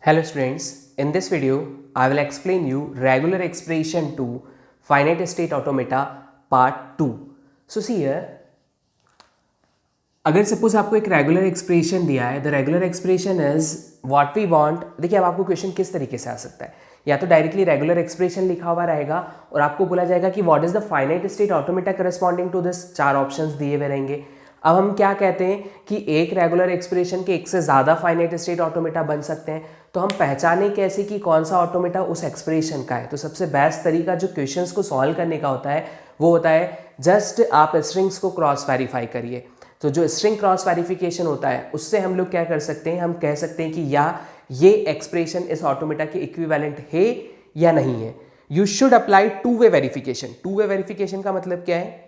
Hello students, in this video I will explain you regular expression to finite state automata part 2. So see here, अगर suppose आपको एक regular expression दिया है, the regular expression is what we want. देखिए अब आपको question किस तरीके से आ सकता है, या तो डायरेक्टली रेगुलर एक्सप्रेशन लिखा हुआ रहेगा और आपको बोला जाएगा कि what is the finite state automata corresponding to this, चार ऑप्शंस दिए हुए रहेंगे. अब हम क्या कहते हैं कि एक रेगुलर एक्सप्रेशन के एक से ज़्यादा फाइनाइट स्टेट ऑटोमेटा बन सकते हैं. तो हम पहचाने कैसे कि कौन सा ऑटोमेटा उस एक्सप्रेशन का है. तो सबसे बेस्ट तरीका जो क्वेश्चंस को सॉल्व करने का होता है वो होता है जस्ट आप स्ट्रिंग्स को क्रॉस वेरीफाई करिए. तो जो स्ट्रिंग क्रॉस वेरिफिकेशन होता है उससे हम लोग क्या कर सकते हैं, हम कह सकते हैं कि या ये एक्सप्रेशन इस ऑटोमेटा के इक्विवेलेंट है या नहीं है. You should apply to way verification. To way verification का मतलब क्या है,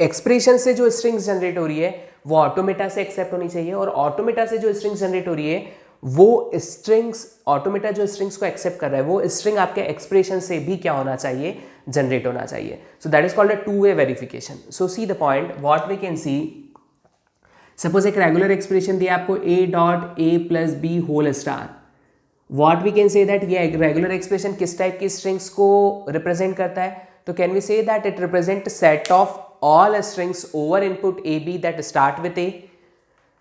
एक्सप्रेशन से जो स्ट्रिंग्स जनरेट हो रही है वो ऑटोमेटा से एक्सेप्ट होनी चाहिए और ऑटोमेटा से जो स्ट्रिंग्स जनरेट हो रही है वो स्ट्रिंग्स, ऑटोमेटा जो स्ट्रिंग्स को एक्सेप्ट कर रहा है वो स्ट्रिंग आपके एक्सप्रेशन से भी क्या होना चाहिए, जनरेट होना चाहिए. So that is called a two way verification. So see the point what we can see. Suppose एक रेगुलर एक्सप्रेशन दिया आपको a dot a plus B whole star. What we can say that ये regular expression किस type की strings को represent करता है. तो can we say that it represent set of all strings over input A B that start with A.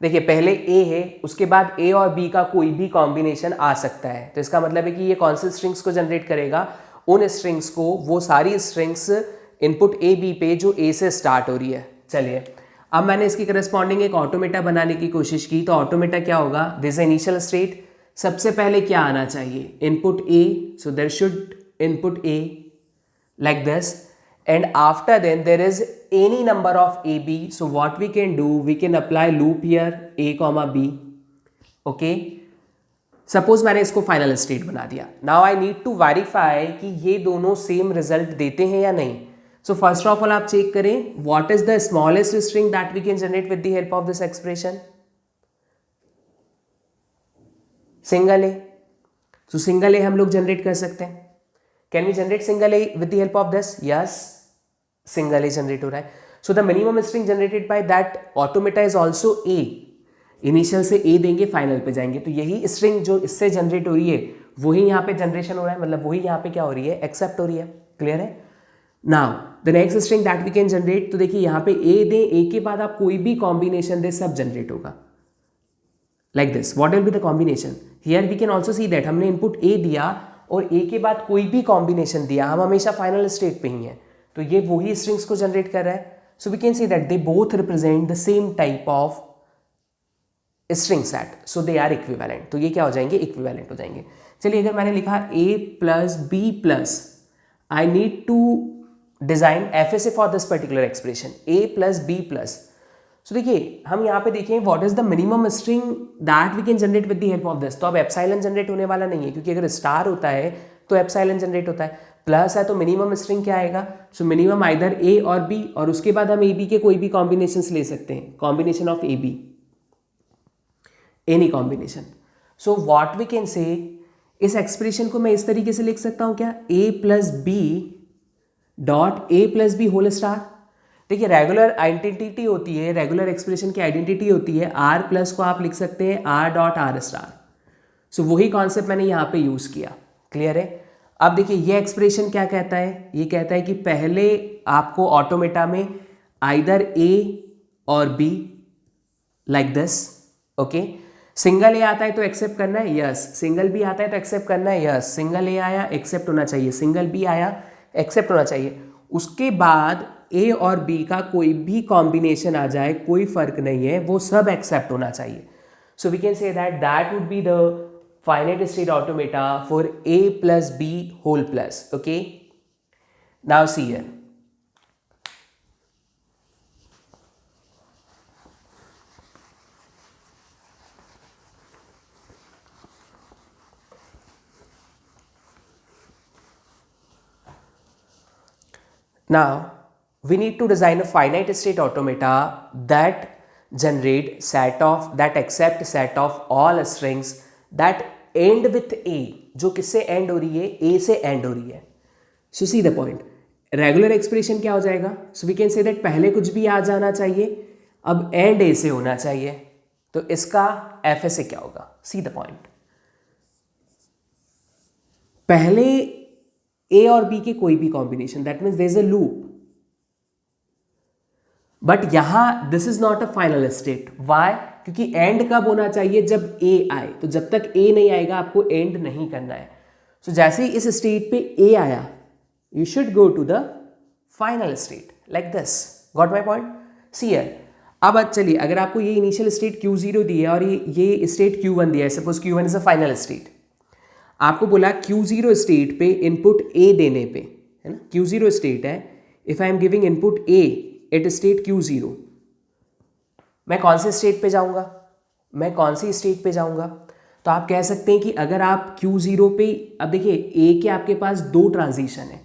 देखिए पहले a है, उसके बाद a और b का कोई भी कॉम्बिनेशन आ सकता है. तो इसका मतलब है कि ये कौन से स्ट्रिंग्स को जनरेट करेगा, उन स्ट्रिंग्स को, वो सारी स्ट्रिंग्स इनपुट a b पे जो a से स्टार्ट हो रही है. चलिए अब मैंने इसकी करस्पॉन्डिंग एक ऑटोमेटा बनाने की कोशिश की. तो ऑटोमेटा क्या होगा, दिस इनिशियल स्टेट. सबसे पहले क्या आना चाहिए, input a. So there should input a like this, and after then there is any number of a b. So what we can do, we can apply loop here a comma b. okay, suppose मैंने इसको final state बना दिया. Now I need to verify कि ये दोनों same result देते हैं या नहीं. सो फर्स्ट ऑफ ऑल आप चेक करें what is the smallest string that we can generate with the help of this expression. Single A. So single A हम लोग जनरेट कर सकते हैं. Can we generate single A with the help of this? Yes, single A generate हो रहा है. So the minimum string generated by that automata is also a. Initial से ए देंगे, फाइनल पे जाएंगे. तो यही स्ट्रिंग जो इससे जनरेट हो रही है वही यहाँ पे जनरेशन हो रहा है, मतलब वही यहाँ पे क्या हो रही है, एक्सेप्ट हो रही है. क्लियर है. Now the next string that we can generate. तो देखिए यहाँ पे ए दे, ए के बाद आप कोई भी कॉम्बिनेशन दे, सब जनरेट होगा like this. What will be the combination here. We can also see that हमने इनपुट ए दिया और ए के बाद कोई भी कॉम्बिनेशन दिया, हम हमेशा फाइनल स्टेट पे ही हैं, तो ये वही स्ट्रिंग्स को जनरेट कर रहा है. So we can see that they both represent the same type of string set, so they are equivalent. तो ये क्या हो जाएंगे, इक्विवेलेंट हो जाएंगे. चलिए अगर मैंने लिखा a plus B plus, I need to design FSA for this particular expression a plus B plus. So देखिए हम यहाँ पे देखें what is the minimum string that we can generate with the help of this. तो अब epsilon generate होने वाला नहीं है, क्योंकि अगर स्टार होता है तो एप्सिलॉन जनरेट होता है, प्लस है तो मिनिमम स्ट्रिंग क्या आएगा. सो मिनिमम आइदर ए और बी, और उसके बाद हम ए बी के कोई भी कॉम्बिनेशन ले सकते हैं, combination of a b, any combination. So what we can say, इस एक्सप्रेशन को मैं इस तरीके से लिख सकता हूं क्या, a plus b dot a plus B whole star. देखिए रेगुलर आइडेंटिटी होती है, रेगुलर एक्सप्रेशन की आइडेंटिटी होती है, r प्लस को आप लिख सकते हैं r डॉट आर स्टार. सो वही कॉन्सेप्ट मैंने यहाँ पे यूज किया. क्लियर है. अब देखिए ये एक्सप्रेशन क्या कहता है, ये कहता है कि पहले आपको ऑटोमेटा में आइदर a और b like this. Okay, single A आता है तो एक्सेप्ट करना है, यस. सिंगल बी आता है तो एक्सेप्ट करना है, यस. सिंगल ए आया, एक्सेप्ट होना चाहिए. सिंगल बी आया, एक्सेप्ट होना चाहिए. उसके बाद ए और बी का कोई भी कॉम्बिनेशन आ जाए, कोई फर्क नहीं है, वो सब एक्सेप्ट होना चाहिए. So we can say that that would be the finite state automata for a plus B whole plus. Okay, now see here. Now we need to design a finite state automata that generate set of, that accept set of all strings that end with a. जो किससे and हो रही है, a से and हो रही है. So see the point. Regular expression क्या हो जाएगा, so we can say that पहले कुछ भी आ जाना चाहिए, अब एंड a से होना चाहिए. तो इसका एफ से क्या होगा, सी द पॉइंट. पहले ए और बी के कोई भी combination, that means there is a loop, but यहां this is not a final state. Why? क्योंकि एंड कब होना चाहिए? जब ए आए। तो जब तक ए नहीं आएगा आपको एंड नहीं करना है। सो जैसे ही इस स्टेट पे ए आया, you should go to the final state like this. Got my point? See here. अब चलिए, अगर आपको ये इनिशियल स्टेट Q0 दी है और ये स्टेट Q1 दिया है, suppose Q1 is a final state, आपको बोला Q0 स्टेट पे इनपुट ए देने पे, है ना, Q0 स्टेट है, if I am giving input a at state Q0, मैं कौन से स्टेट पे जाऊंगा? मैं कौन सी स्टेट पे जाऊंगा? तो आप कह सकते हैं कि अगर आप Q0 पे, अब देखिए ए के आपके पास दो ट्रांजिशन है,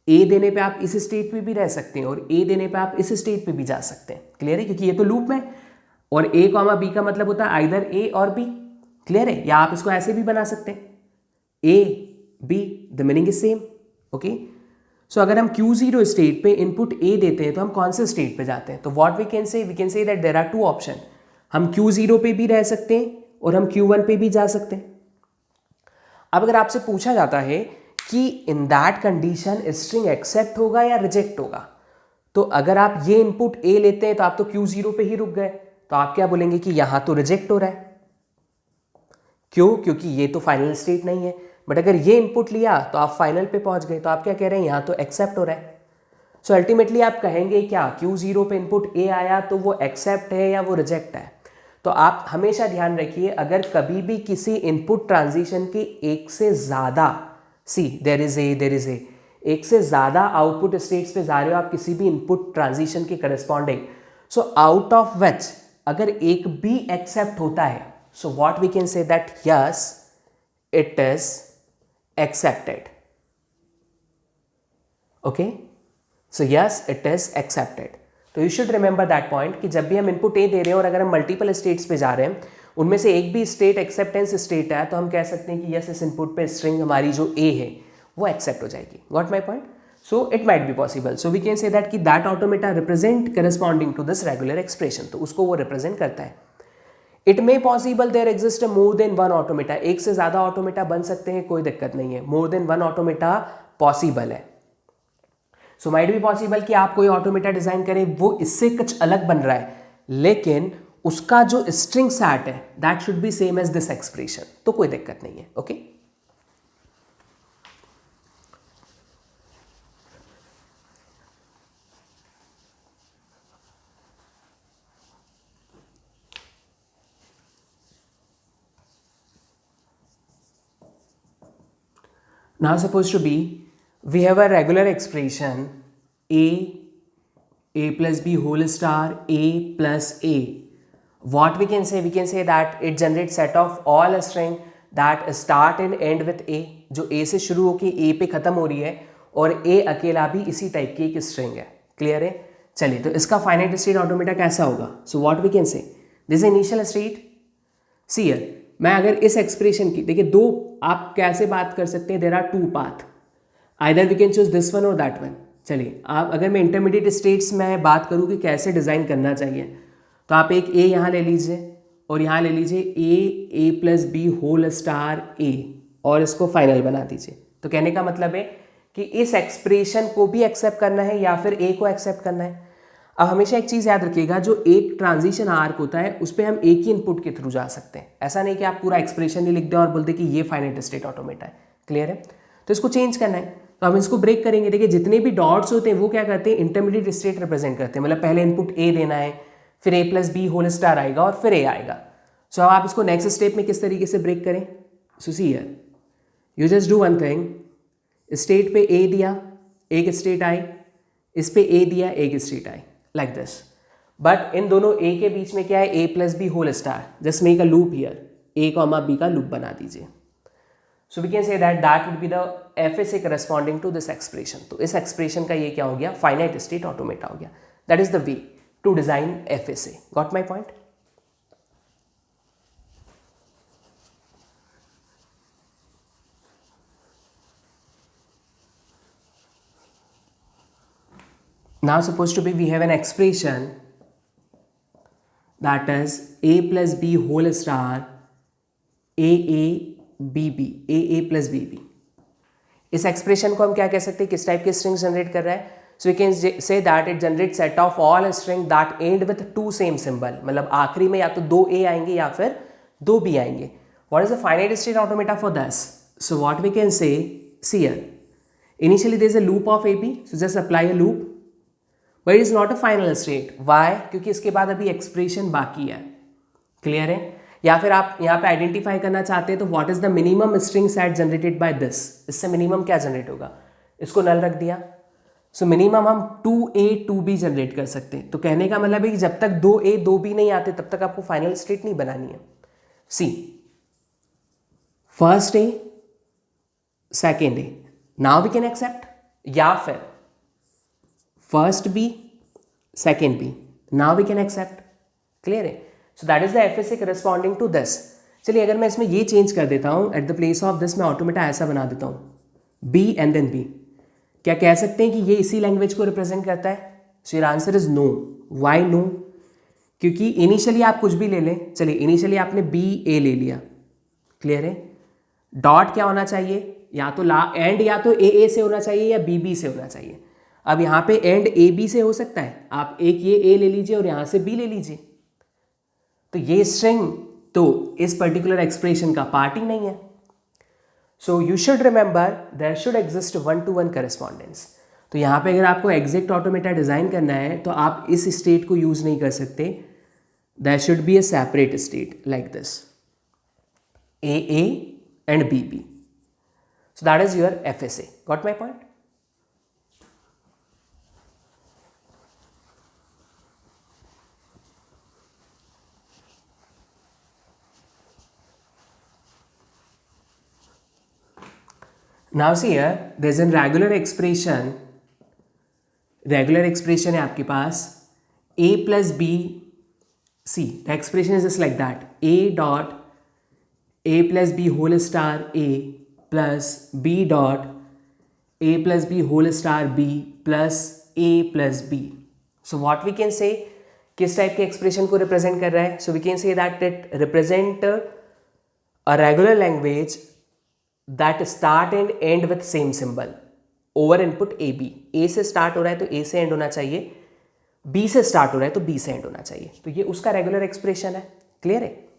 ए देने पे आप इस स्टेट पे भी रह सकते हैं और ए देने पे आप इस स्टेट पे भी जा सकते हैं। क्लियर है? क्योंकि ये तो लूप में, और ए कॉमा बी का मतलब होता है आइदर ए और बी। क्लियर है? या आप इसको ऐसे भी बना सकते हैं, A B, the meaning is same. Okay, so अगर हम Q0 स्टेट पे इनपुट ए देते हैं तो हम कौन से स्टेट पे जाते हैं? तो what we can say that there are two option. हम Q0 पे भी रह सकते हैं और हम Q1 पे भी जा सकते हैं। अब अगर आपसे पूछा जाता है कि in that condition string accept होगा या रिजेक्ट होगा, तो अगर आप ये इनपुट ए लेते हैं तो आप तो Q0 पे ही रुक गए, तो आप क्या बोलेंगे कि यहां तो रिजेक्ट हो रहा है। क्यों? क्योंकि ये तो फाइनल स्टेट नहीं है। बट अगर ये इनपुट लिया तो आप फाइनल पे पहुंच गए, तो आप क्या कह रहे हैं? यहां तो एक्सेप्ट हो रहा है। सो अल्टीमेटली आप कहेंगे क्या? Q0 पे इनपुट ए आया तो वो एक्सेप्ट है या वो रिजेक्ट है? तो आप हमेशा ध्यान रखिए, अगर कभी भी किसी इनपुट ट्रांजिशन के एक से ज्यादा, सी देयर इज ए, एक से ज्यादा आउटपुट स्टेट्स पे जा रहे हो आप किसी भी इनपुट ट्रांजिशन के corresponding, so out of which अगर एक भी एक्सेप्ट होता है, so what we can say that yes it is accepted. Okay, so yes it is accepted. तो you should remember that point कि जब भी हम इनपुट ए दे रहे हैं और अगर हम मल्टीपल स्टेट्स पे जा रहे हैं, उनमें से एक भी स्टेट एक्सेप्टेंस स्टेट है, तो हम कह सकते हैं कि यस इस इनपुट पे स्ट्रिंग हमारी जो ए है वो एक्सेप्ट हो जाएगी। Got my point? So it might be possible, so we can say that कि that automata represent corresponding to this regular expression, तो उसको वो रिप्रेजेंट करता है। It may possible there exist more than one automata, एक से ज्यादा automata बन सकते हैं, कोई दिक्कत नहीं है, more than one automata possible है। सो माइट बी पॉसिबल कि आप कोई ऑटोमेटा डिजाइन करें वो इससे कुछ अलग बन रहा है, लेकिन उसका जो स्ट्रिंग सेट है that should be same as this expression, तो कोई दिक्कत नहीं है। Okay, now supposed to be we have a regular expression a plus b whole star a plus a. What we can say that it generates set of all string that start and end with a, जो a से शुरू होके a पे खत्म हो रही है, और a अकेला भी इसी टाइप की एक स्ट्रिंग है। क्लियर है? चलिए, तो इसका फाइनाइट स्टेट ऑटोमेटा कैसा होगा? So what we can say this initial state. See here, मैं अगर इस एक्सप्रेशन की, देखिए दो आप कैसे बात कर सकते हैं, there are two path, either we can choose this one और दैट वन। चलिए, आप अगर मैं इंटरमीडिएट स्टेट्स में बात करूँ कि कैसे डिज़ाइन करना चाहिए, तो आप एक ए यहाँ ले लीजिए और यहाँ ले लीजिए ए प्लस बी होल स्टार ए, और इसको फाइनल बना दीजिए। तो कहने का मतलब है कि इस एक्सप्रेशन को भी एक्सेप्ट करना है या फिर ए को एक्सेप्ट करना है। अब हमेशा एक चीज़ याद रखिएगा, जो एक ट्रांजिशन आर्क होता है उस पर हम एक ही इनपुट के थ्रू जा सकते हैं, ऐसा नहीं कि आप पूरा एक्सप्रेशन ही लिख दें और बोलते कि ये फाइनाइट स्टेट ऑटोमेटा है। क्लियर है? तो इसको चेंज करना है, तो हम इसको ब्रेक करेंगे। देखिए, जितने भी डॉट्स होते हैं वो क्या करते हैं? इंटरमीडिएट स्टेट रिप्रेजेंट करते हैं, मतलब पहले इनपुट ए देना है, फिर ए प्लस बी होल स्टार आएगा और फिर ए आएगा। सो अब आप इसको नेक्स्ट स्टेप में किस तरीके से ब्रेक करें? So see here, you just do one thing, state पे ए दिया, एक स्टेट आई, इस पे ए दिया, एक स्टेट आई, लाइक दिस। बट इन दोनों ए के बीच में क्या है? A plus B whole star, just make a loop here, A comma B का लूप बना दीजिए। So we can say that would be the FSA corresponding to this expression. तो इस एक्सप्रेशन का ये क्या हो गया? फाइनाइट स्टेट ऑटोमेटा हो गया। That is the way to design FSA। Got my point? Now supposed to be we have an expression that is a plus b whole star a plus bb। इस expression को हम क्या कह सकते हैं, किस टाइप के स्ट्रिंग जनरेट कर रहा है? So we can say that it generate set of all string that end with two same symbol, मतलब आखिरी में या तो दो ए आएंगे या फिर दो बी आएंगे. What is the finite state automata for this? So what we can say, see here, initially there is a loop of AB, so just apply a loop, but it is not a final state. Why? क्योंकि इसके बाद अभी expression बाकी है. Clear है? या फिर आप यहाँ पे आइडेंटिफाई करना चाहते हैं तो what is the minimum string set generated by this, इससे मिनिमम क्या जनरेट होगा, इसको नल रख दिया. सो मिनिमम हम 2A 2B जनरेट कर सकते हैं. तो कहने का मतलब है कि जब तक 2A 2B नहीं आते तब तक आपको फाइनल स्टेट नहीं बनानी है. See, first A second A, now we can accept, या फिर first B second B, now we can accept. Clear है? So that is the FSA corresponding to this. चलिए अगर मैं इसमें ये चेंज कर देता हूं, at the place of this मैं ऑटोमेटा ऐसा बना देता हूं, बी एंड देन बी, क्या कह सकते हैं कि ये इसी लैंग्वेज को रिप्रेजेंट करता है? सो your answer is no. Why no? क्योंकि इनिशियली आप कुछ भी ले लें. चलिए इनिशियली आपने बी ए ले लिया. क्लियर है? डॉट क्या होना चाहिए, या तो एंड या तो ए से होना चाहिए या बी बी से होना चाहिए. अब यहाँ पे एंड ए बी से हो सकता है, आप एक ये ए ले लीजिए और यहाँ से बी ले लीजिए. तो ये स्ट्रिंग तो इस पर्टिकुलर एक्सप्रेशन का पार्ट ही नहीं है. So you should remember there should exist 1-to-1 correspondence. तो यहाँ पे अगर आपको एग्जैक्ट ऑटोमेटा डिजाइन करना है तो आप इस स्टेट को यूज नहीं कर सकते. There should be a separate state like this, a and b b. So that is your FSA. Got my point? Now see here, there is a regular expression. Regular expression है आपके पास a plus b. See, the expression is just like that. A dot a plus b whole star a plus b dot a plus b whole star b plus a plus b. So what we can say, किस type के expression को represent कर रहा है? So we can say that it represent a regular language that start and end with same symbol over input a b. a से start हो रहा है तो a से एंड होना चाहिए, b से स्टार्ट हो रहा है तो b से एंड होना चाहिए. तो ये उसका रेगुलर एक्सप्रेशन है. क्लियर है?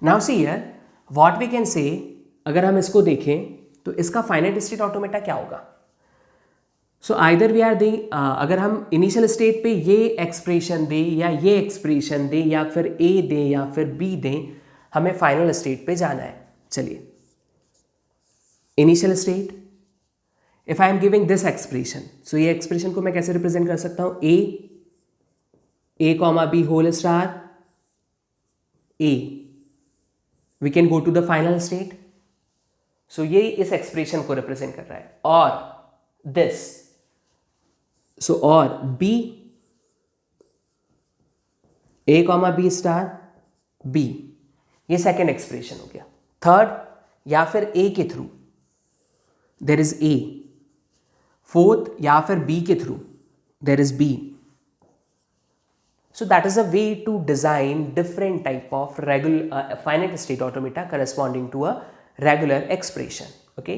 Now see here what we can say, अगर हम इसको देखें तो इसका फाइनाइट स्टेट ऑटोमेटा क्या होगा? सो आइदर वी आर देइंग, अगर हम इनिशियल स्टेट पे ये एक्सप्रेशन दें या ये एक्सप्रेशन दें या फिर ए दें या फिर बी दें, हमें फाइनल स्टेट पे जाना है. चलिए initial state, if I am giving this expression, so ये एक्सप्रेशन को मैं कैसे रिप्रेजेंट कर सकता हूं? A comma B whole star A. We can go to the final state. So ये इस एक्सप्रेशन को रिप्रेजेंट कर रहा है. और दिस, सो और b, a comma b star b, ये सेकेंड एक्सप्रेशन हो गया. थर्ड, या फिर ए के through there is a. Fourth, या फिर बी के through there is b. So that is a way to design different type of regular finite state automata corresponding to a regular expression. Okay.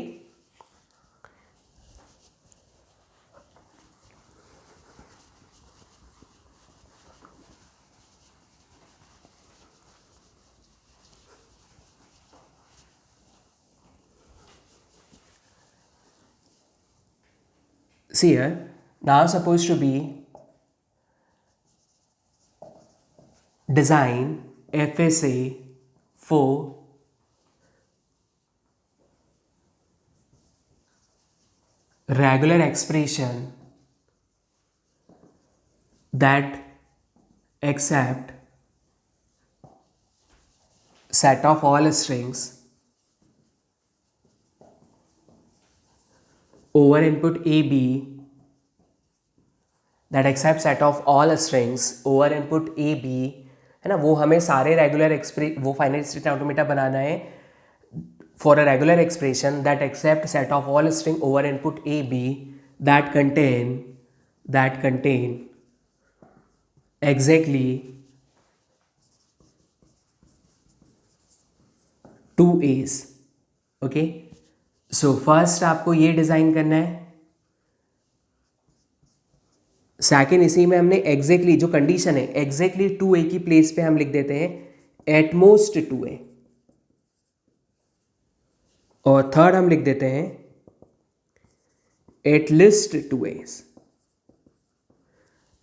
See here, now supposed to be design FSA for regular expression that accept set of all strings over input AB that accept set of all strings over input AB, है ना. वो हमें सारे regular वो finite state automata बनाना है for a regular expression that accept set of all string over input A B that contain exactly 2 A's. Okay, so first आपको ये डिज़ाइन करना है, सेकेंड इसी में हमने एग्जैक्टली जो कंडीशन है एग्जैक्टली 2a की प्लेस पे हम लिख देते हैं एटमोस्ट 2a, और थर्ड हम लिख देते हैं at least 2a।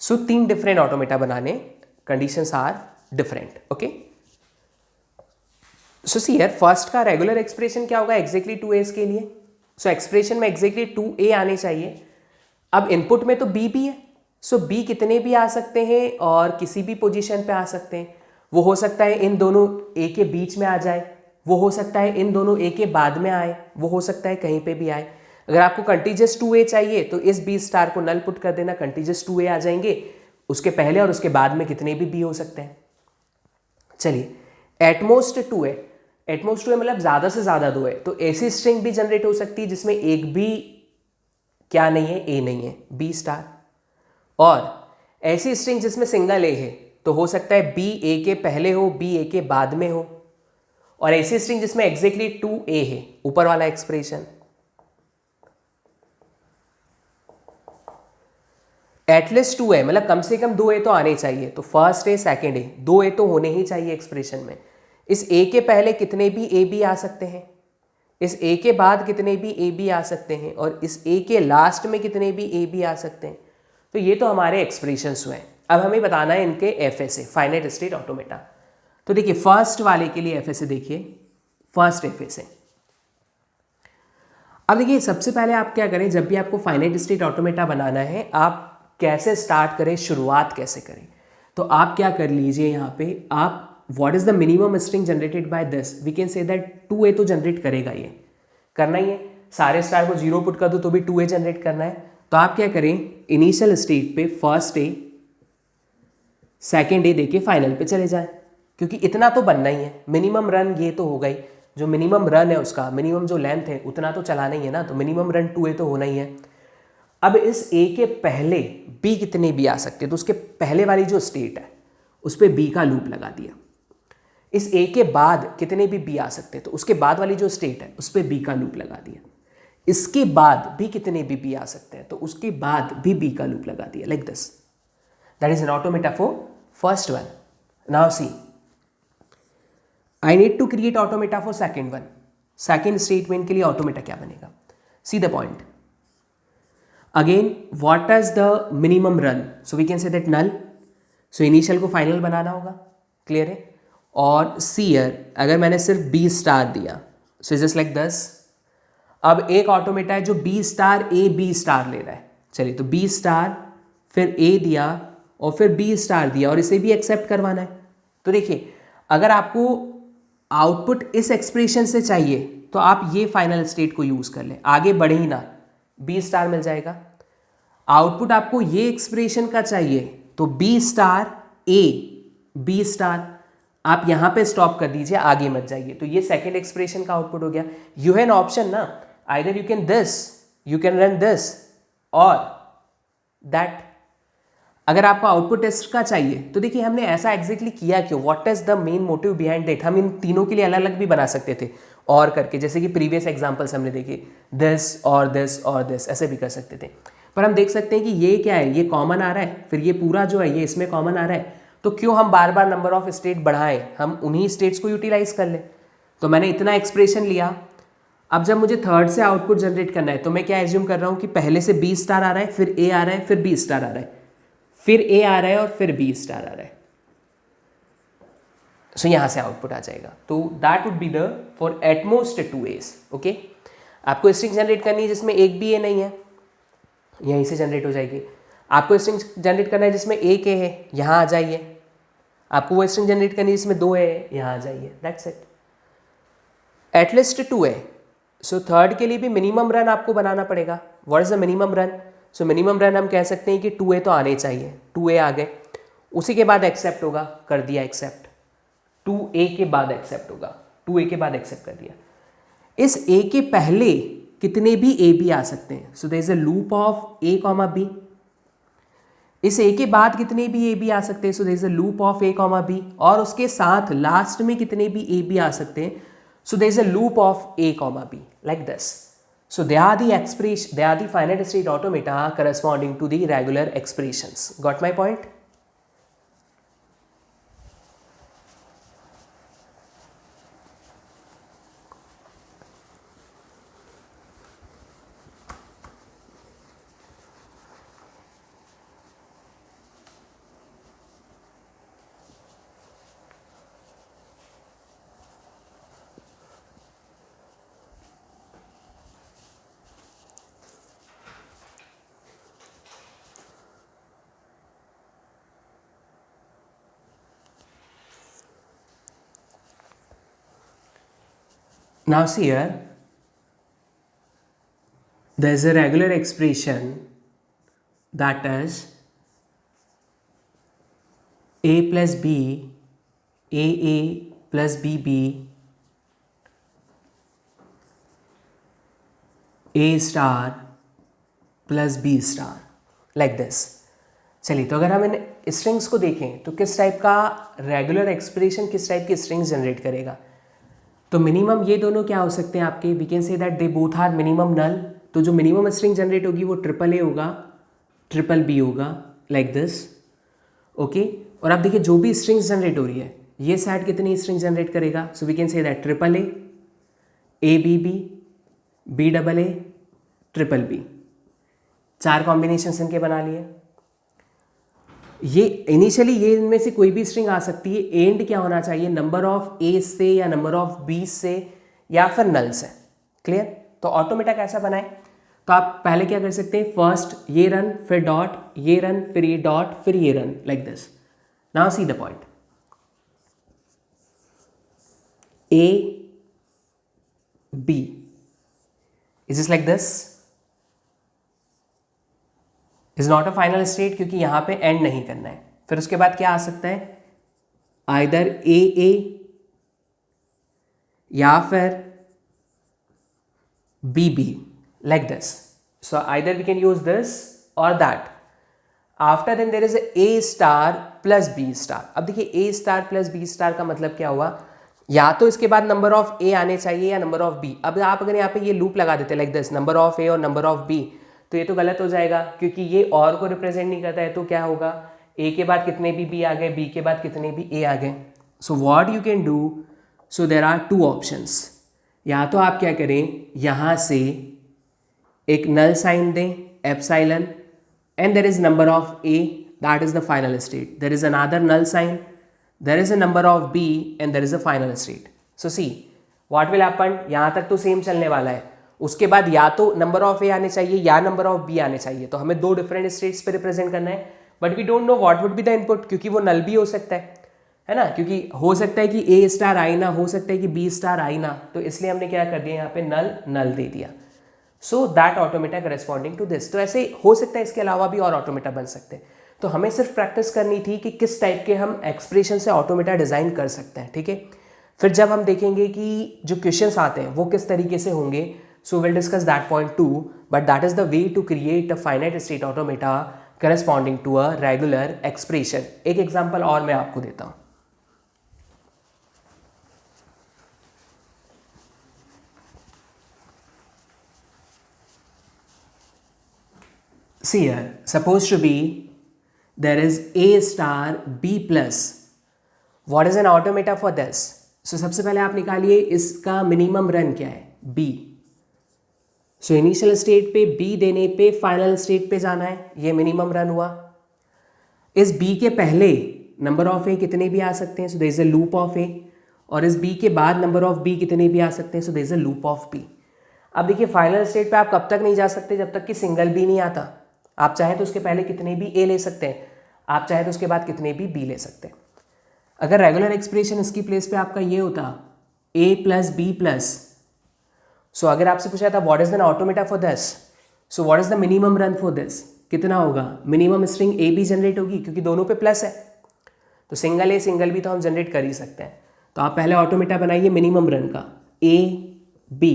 So 3 different automata बनाने, conditions are different. Okay, so see here first का रेगुलर एक्सप्रेशन क्या होगा एग्जैक्टली 2a के लिए। सो एक्सप्रेशन में एग्जैक्टली 2a आने चाहिए। अब इनपुट में तो b भी है, सो b कितने भी आ सकते हैं और किसी भी पोजीशन पे आ सकते हैं। वो हो सकता है इन दोनों a के बीच में आ जाए, वो हो सकता है इन दोनों a के बाद में आए, वो हो सकता है कहीं पे भी आए। अगर आपको कंटीजियस 2a चाहिए तो इस b स्टार को नल पुट कर देना, कंटीजियस 2a आ जाएंगे, उसके पहले और उसके बाद में कितने भी b हो सकते हैं। चलिए एटमोस्ट 2a, एटमोस्ट 2a मतलब ज़्यादा से ज़्यादा 2 है, तो ऐसी स्ट्रिंग भी जनरेट हो सकती है जिसमें एक भी क्या नहीं है, a नहीं है, b स्टार। और ऐसी स्ट्रिंग जिसमें सिंगल a है, तो हो सकता है b a के पहले हो, b a के बाद में हो। और ऐसी स्ट्रिंग जिसमें एग्जैक्टली 2a है, ऊपर वाला एक्सप्रेशन। एटलीस्ट 2a मतलब कम से कम 2a तो आने चाहिए, तो फर्स्ट है सेकेंड है, 2a तो होने ही चाहिए एक्सप्रेशन में। इस a के पहले कितने भी a b आ सकते हैं, इस a के बाद कितने भी a b आ सकते हैं, और इस a के लास्ट में कितने भी a b आ सकते हैं। तो ये तो हमारे एक्सप्रेशंस हुए। अब हमें बताना है इनके FSA, फाइनाइट स्टेट ऑटोमेटा। तो देखिए फर्स्ट वाले के लिए FSA देखिए, फर्स्ट FSA। अब देखिए सबसे पहले आप क्या करें, जब भी आपको फाइनाइट स्टेट ऑटोमेटा बनाना है, आप कैसे स्टार्ट करें, शुरुआत कैसे करें। तो आप क्या कर लीजिए यहाँ पे, आप what is the minimum string generated by this, we can say that 2a तो जनरेट करेगा, ये करना ही है। सारे स्टार को 0 पुट कर दो तो भी 2a जनरेट करना है। तो आप क्या करें, इनिशियल स्टेट पे फर्स्ट a सेकेंड a देके फाइनल पे चले जाए, क्योंकि इतना तो बनना ही है। मिनिमम रन ये तो होगा ही, जो मिनिमम रन है उसका मिनिमम जो लेंथ है उतना तो चलाना ही है ना, तो मिनिमम रन 2a तो होना ही है। अब इस a के पहले b कितने भी आ सकते हैं, तो उसके पहले वाली जो स्टेट है उस पर b का लूप लगा दिया। इस a के बाद कितने भी b आ सकते हैं, तो उसके बाद वाली जो स्टेट है उस पर b का लूप लगा दिया। इसके बाद भी कितने भी b आ सकते हैं, तो उसके बाद भी b का लूप लगा दिया, like this. That is an automata for first one. Now see I need to create automata for second one. Second statement के लिए ऑटोमेटा क्या बनेगा, see the point. Again, what is the minimum run? So we can say that null. So initial को final बनाना होगा, clear है। और see here, अगर मैंने सिर्फ b स्टार दिया, so just like this। अब एक ऑटोमेटा है जो b star a b star ले रहा है। चलिए तो b स्टार फिर a दिया और फिर b स्टार दिया और इसे भी एक्सेप्ट करवाना है। तो देखिए अगर आपको आउटपुट इस एक्सप्रेशन से चाहिए तो आप ये फाइनल स्टेट को यूज कर लें, आगे बढ़े ही ना, b स्टार मिल जाएगा। आउटपुट आपको ये एक्सप्रेशन का चाहिए तो b star a b star, आप यहां पे स्टॉप कर दीजिए, आगे मत जाइए। तो ये सेकंड एक्सप्रेशन का आउटपुट हो गया। यू हैव एन ऑप्शन ना, either you can this, you can run this और दैट। अगर आपको आउटपुट टेस्ट का चाहिए तो देखिए हमने ऐसा एग्जैक्टली किया क्यों, what is the main motive behind that. हम इन तीनों के लिए अलग अलग भी बना सकते थे और करके, जैसे कि प्रीवियस एग्जांपल्स हमने देखे, दिस और दिस और दिस, ऐसे भी कर सकते थे। पर हम देख सकते हैं कि ये क्या है, ये कॉमन आ रहा है, फिर ये पूरा जो है ये इसमें कॉमन आ रहा है, तो क्यों हम बार बार नंबर ऑफ स्टेट बढ़ाएं, हम उन्हीं स्टेट्स को यूटिलाइज कर लें। तो मैंने इतना एक्सप्रेशन लिया। अब जब मुझे थर्ड से आउटपुट जनरेट करना है तो मैं क्या एज्यूम कर रहा हूँ कि पहले से b स्टार आ रहा है, फिर a आ रहा है, फिर b स्टार आ रहा है, फिर a आ रहा है और फिर b स्टार आ रहा है। सो यहां से आउटपुट आ जाएगा। तो that would be the for at most 2a's। Okay, आपको स्ट्रिंग जनरेट करनी है जिसमें एक भी a नहीं है, यहीं से जनरेट हो जाएगी। आपको स्ट्रिंग जनरेट करना है जिसमें एक a है, यहां आ जाइए। आपको वो स्ट्रिंग जनरेट करनी है जिसमें 2 a है, यहां आ जाइए, that's it. At least 2a। So third के लिए भी मिनिमम रन आपको बनाना पड़ेगा। What is the minimum run? So minimum run हम कह सकते हैं कि 2a तो आने चाहिए, 2a आ गए, उसी के बाद एक्सेप्ट होगा, कर दिया एक्सेप्ट। 2a के बाद एक्सेप्ट होगा, 2a के बाद एक्सेप्ट कर दिया। इस a के पहले कितने भी a b आ सकते हैं, so there is a loop of a comma b। इस a के बाद कितने भी a b आ सकते हैं, so there is a loop of a comma b। और उसके साथ लास्ट में कितने भी a b आ सकते हैं, so there is a loop of a comma b, like this. So they are the finite state automata corresponding to the regular expressions. Got my point? Now see here, there is a regular expression that is a plus b, a plus bb, a star plus b star, like this. चलिए, तो अगर हम इन strings को देखें तो किस type का regular expression किस टाइप की स्ट्रिंग्स जनरेट करेगा. तो मिनिमम ये दोनों क्या हो सकते हैं आपके, we can say that they both are minimum null. तो जो मिनिमम स्ट्रिंग जनरेट होगी वो ट्रिपल ए होगा, ट्रिपल बी होगा, लाइक दिस. ओके, और आप देखिए जो भी स्ट्रिंग्स जनरेट हो रही है ये सेट कितनी स्ट्रिंग जनरेट करेगा. So we can say that triple a b b, b double a, triple b, 4 combination इनके बना लिए. ये इनिशियली ये इनमें से कोई भी स्ट्रिंग आ सकती है. एंड क्या होना चाहिए, नंबर ऑफ ए से या नंबर ऑफ बी से या फिर नल से. क्लियर. तो ऑटोमेटा कैसा बनाए, तो आप पहले क्या कर सकते हैं, फर्स्ट ये रन, फिर डॉट, ये रन, फिर ये डॉट, फिर ये run, like this. Now see the point. A b is just like this, is not a final state क्योंकि यहां पे एंड नहीं करना है. फिर उसके बाद क्या आ सकता है, आइदर ए या फिर B B, like this. So either we can use this और that. After then there is A star plus B star. अब देखिए A star plus B star का मतलब क्या हुआ, या तो इसके बाद नंबर ऑफ ए आने चाहिए या नंबर ऑफ बी. अब आप अगर यहाँ पे ये लूप लगा देते like this, number of A और नंबर ऑफ बी, तो ये तो गलत हो जाएगा क्योंकि ये और को रिप्रेजेंट नहीं करता है. तो क्या होगा, ए के बाद कितने भी बी आ गए, बी के बाद कितने भी ए आ गए. So what you can do, so there are 2 options. या तो आप क्या करें, यहाँ से एक नल साइन दें, epsilon, and there is number of a, that is the final state. There is another null sign, there is a number of b and there is a final state. So see what will happen, यहाँ तक तो same चलने वाला है. उसके बाद या तो नंबर ऑफ ए आने चाहिए या नंबर ऑफ बी आने चाहिए. तो हमें 2 डिफरेंट स्टेट्स पे रिप्रेजेंट करना है. But we don't know what would be the input, क्योंकि वो नल भी हो सकता है ना, क्योंकि हो सकता है कि ए स्टार आई ना, हो सकता है कि बी स्टार आई ना. तो इसलिए हमने क्या कर दिया, यहाँ पे नल दे दिया. So that automata corresponding to this. तो ऐसे हो सकता है, इसके अलावा भी और ऑटोमेटा बन सकते हैं. तो हमें सिर्फ प्रैक्टिस करनी थी कि किस टाइप के हम एक्सप्रेशन से ऑटोमेटा डिज़ाइन कर सकते हैं. ठीक है, फिर जब हम देखेंगे कि जो क्वेश्चंस आते हैं वो किस तरीके से होंगे, so we'll discuss that point too, but that is the way to create a finite state automata corresponding to a regular expression. एक एग्जांपल और मैं आपको देता हूं. See here, supposed to be there is a star b plus. What is an automata for this? So सबसे पहले आप निकालिए इसका मिनिमम रन क्या है, b. सो इनिशियल स्टेट पे बी देने पे फाइनल स्टेट पे जाना है, ये मिनिमम रन हुआ. इस बी के पहले नंबर ऑफ ए कितने भी आ सकते हैं, so there is a loop of A. और इस बी के बाद नंबर ऑफ बी कितने भी आ सकते हैं, so there is a loop of b. अब देखिए फाइनल स्टेट पे आप कब तक नहीं जा सकते, जब तक कि सिंगल बी नहीं आता. आप चाहें तो उसके पहले कितने भी ए ले सकते हैं, आप चाहें तो उसके बाद कितने भी बी ले सकते हैं. अगर रेगुलर एक्सप्रेशन इसकी प्लेस पे आपका ये होता ए प्लस बी प्लस. सो अगर आपसे पूछा था what is the automata for this, so what is the minimum run for this, कितना होगा, minimum string a b generate होगी क्योंकि दोनों पे प्लस है. तो सिंगल ए सिंगल बी तो हम जनरेट कर ही सकते हैं. तो आप पहले ऑटोमेटा बनाइए मिनिमम रन का, a b.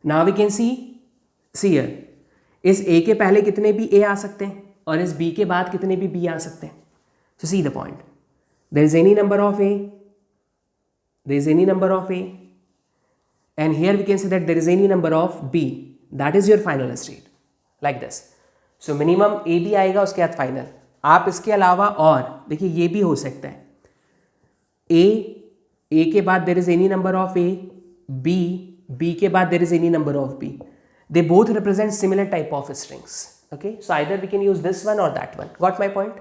Now we can see here, इस ए के पहले कितने भी ए आ सकते हैं और इस बी के बाद कितने भी बी आ सकते हैं. So see the point, there is any number of A, there is any number of A, and here we can say that there is any number of b, that is your final state, like this. So minimum a भी आएगा, उसके बाद final. आप इसके अलावा और देखिए ये भी हो सकता है, a के बाद there is any number of a, b के बाद there is any number of b. They both represent similar type of strings. Okay, so either we can use this one or that one. Got my point?